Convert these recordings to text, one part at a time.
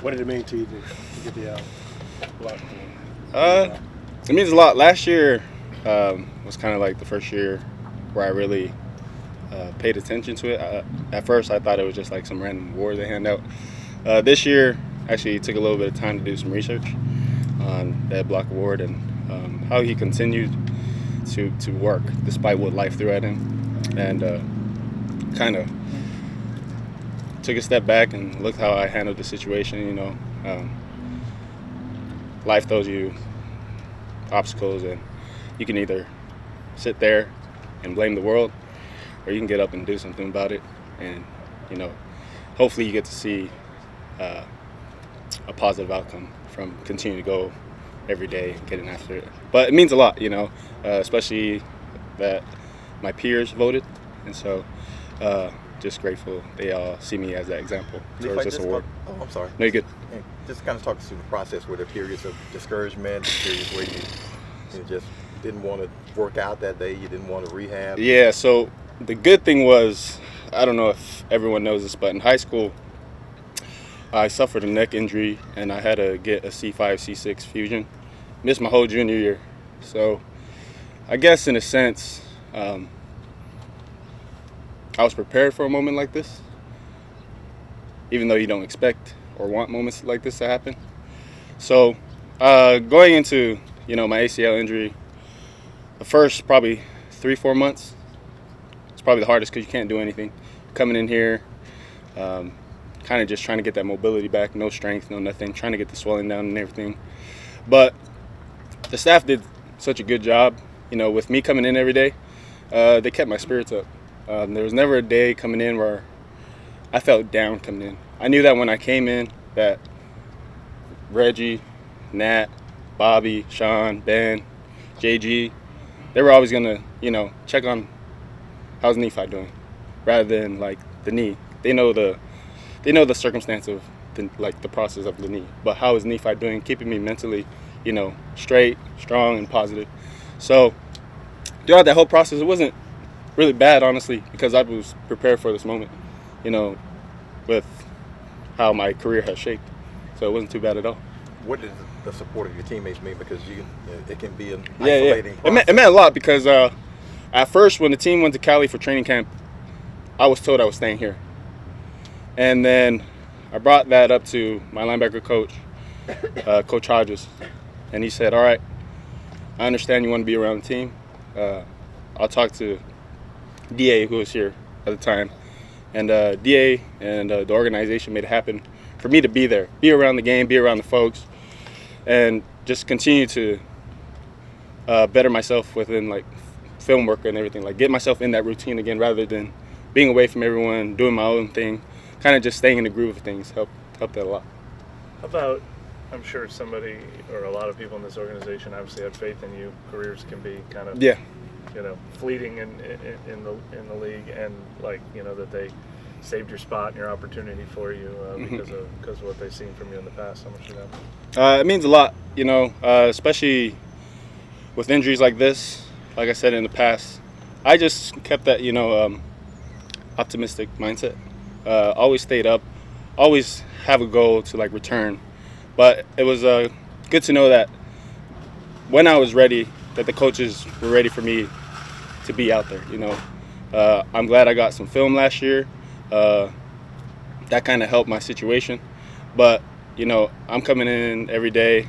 What did it mean to you to get the block? It means a lot. Last year was kind of like the first year where I really paid attention to it. At first, I thought it was just like some random award they hand out. This year, actually took a little bit of time to do some research on that block award and how he continued to work despite what life threw at him, and kind of took a step back and looked how I handled the situation. Life throws you obstacles, and you can either sit there and blame the world, or you can get up and do something about it. And hopefully you get to see a positive outcome from continuing to go every day and getting after it. But it means a lot, especially that my peers voted, and so just grateful they all see me as that example towards this award. I'm sorry. No, you're good. Just kind of talk us through the process. Were there periods of discouragement, periods where you just didn't want to work out that day, you didn't want to rehab? Yeah, so the good thing was, I don't know if everyone knows this, but in high school, I suffered a neck injury and I had to get a C5, C6 fusion. Missed my whole junior year. So I guess in a sense, I was prepared for a moment like this, even though you don't expect or want moments like this to happen. So going into my ACL injury, the first probably 3-4 months, it's probably the hardest because you can't do anything. Coming in here, kind of just trying to get that mobility back, no strength, no nothing, trying to get the swelling down and everything. But the staff did such a good job, with me coming in every day. They kept my spirits up. There was never a day coming in where I felt down coming in. I knew that when I came in, that Reggie, Nat, Bobby, Sean, Ben, JG, they were always gonna, check on how's Nephi doing, rather than like the knee. They know the circumstance of the process of the knee, but how is Nephi doing, keeping me mentally, straight, strong, and positive. So throughout that whole process, it wasn't really bad, honestly, because I was prepared for this moment, with how my career has shaped. So it wasn't too bad at all. What did the support of your teammates mean? Because it can be an isolating process. It meant a lot because at first when the team went to Cali for training camp, I was told I was staying here. And then I brought that up to my linebacker coach, Coach Hodges, and he said, all right, I understand you want to be around the team. I'll talk to DA, who was here at the time, and DA and the organization made it happen for me to be there, be around the game, be around the folks, and just continue to better myself within like film work and everything, like get myself in that routine again rather than being away from everyone, doing my own thing, kind of just staying in the groove of things helped that a lot. How about, I'm sure somebody or a lot of people in this organization obviously had faith in you. Careers can be kind of fleeting in the league, and that they saved your spot and your opportunity for you because of what they've seen from you in the past. How much do that? It means a lot, especially with injuries like this. Like I said in the past, I just kept that optimistic mindset. Always stayed up, always have a goal to return. But it was good to know that when I was ready, that the coaches were ready for me to be out there. I'm glad I got some film last year. That kind of helped my situation. But I'm coming in every day,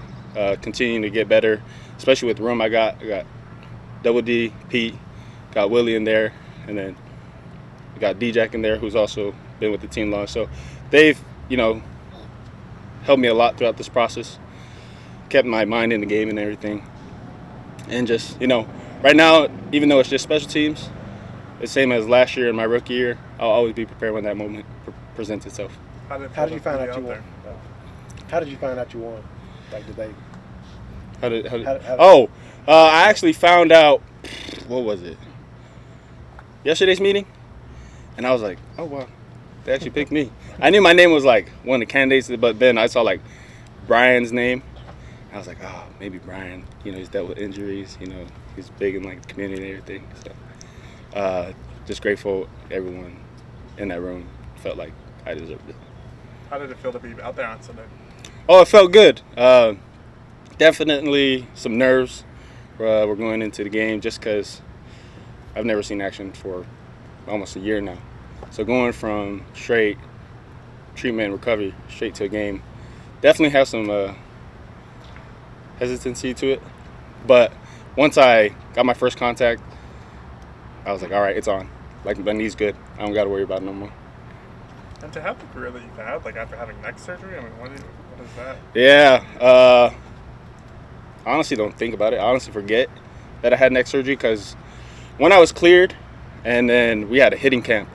continuing to get better, especially with the room I got Double D, Pete, got Willie in there, and then we got D-Jack in there, who's also been with the team long. So they've, helped me a lot throughout this process, kept my mind in the game and everything. And just, right now, even though it's just special teams, the same as last year and my rookie year, I'll always be prepared when that moment presents itself. How did you find out you won? How did you find out you won? Did they? I actually found out, what was it? Yesterday's meeting, and I was like, oh wow, they actually picked me. I knew my name was one of the candidates, but then I saw Brian's name. I was like, oh, maybe Brian. He's dealt with injuries. He's big in the community and everything. So, just grateful everyone in that room felt like I deserved it. How did it feel to be out there on Sunday? Oh, it felt good. Definitely some nerves. We're going into the game just because I've never seen action for almost a year now. So going from straight treatment and recovery straight to a game definitely has some hesitancy to it. But once I got my first contact, I was like, all right, it's on. Like, my knee's good. I don't got to worry about it no more. And to have the career that you've had, like after having neck surgery, I mean, what is that? Yeah. I honestly don't think about it. I honestly forget that I had neck surgery because when I was cleared and then we had a hitting camp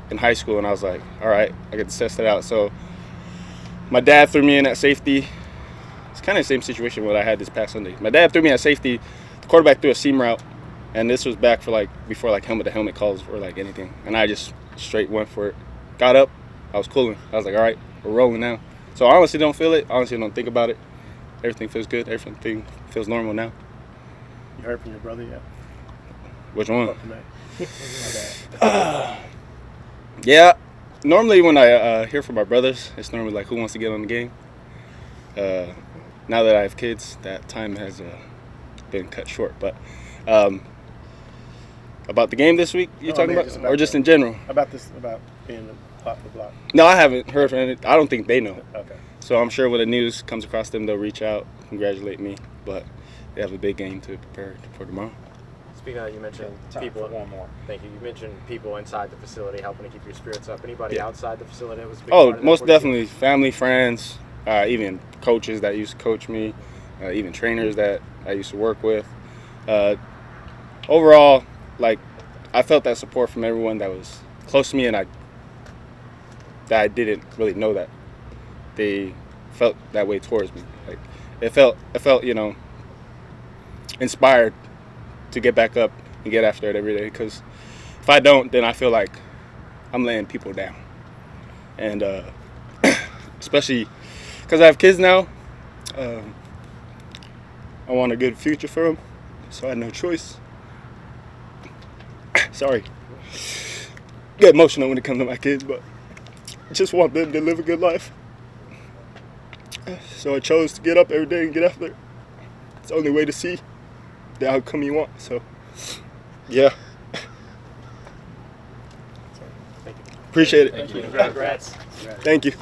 in high school and I was like, all right, I get to test it out. So my dad threw me in at safety. It's kind of the same situation what I had this past Sunday. My dad threw me at safety. The quarterback threw a seam route. And this was back for before helmet-to-helmet calls or anything. And I just straight went for it. Got up. I was cooling. I was like, all right, we're rolling now. So I honestly don't feel it. Honestly don't think about it. Everything feels good. Everything feels normal now. You heard from your brother yet? Which one? About the match. Yeah. Normally when I hear from my brothers, it's normally like who wants to get on the game. Now that I have kids, that time has been cut short. But about the game this week, you talking about? Or just in general? About being off the block. No, I haven't heard from any. I don't think they know. Okay. So I'm sure when the news comes across them, they'll reach out, congratulate me. But they have a big game to prepare for tomorrow. Speaking of that, you mentioned people. One more. Thank you. You mentioned people inside the facility helping to keep your spirits up. Anybody outside the facility that was a big Oh, part of most that for you? definitely. Family, friends, even coaches that used to coach me, even trainers that I used to work with. Overall, I felt that support from everyone that was close to me, and that I didn't really know that they felt that way towards me. It felt inspired to get back up and get after it every day. Because if I don't, then I feel like I'm laying people down, and especially because I have kids now. I want a good future for them, so I had no choice. Sorry. Get emotional when it comes to my kids, but I just want them to live a good life. So I chose to get up every day and get after it. It's the only way to see the outcome you want. So, yeah. Thank you. Appreciate it. Thank you. Congrats. Thank you.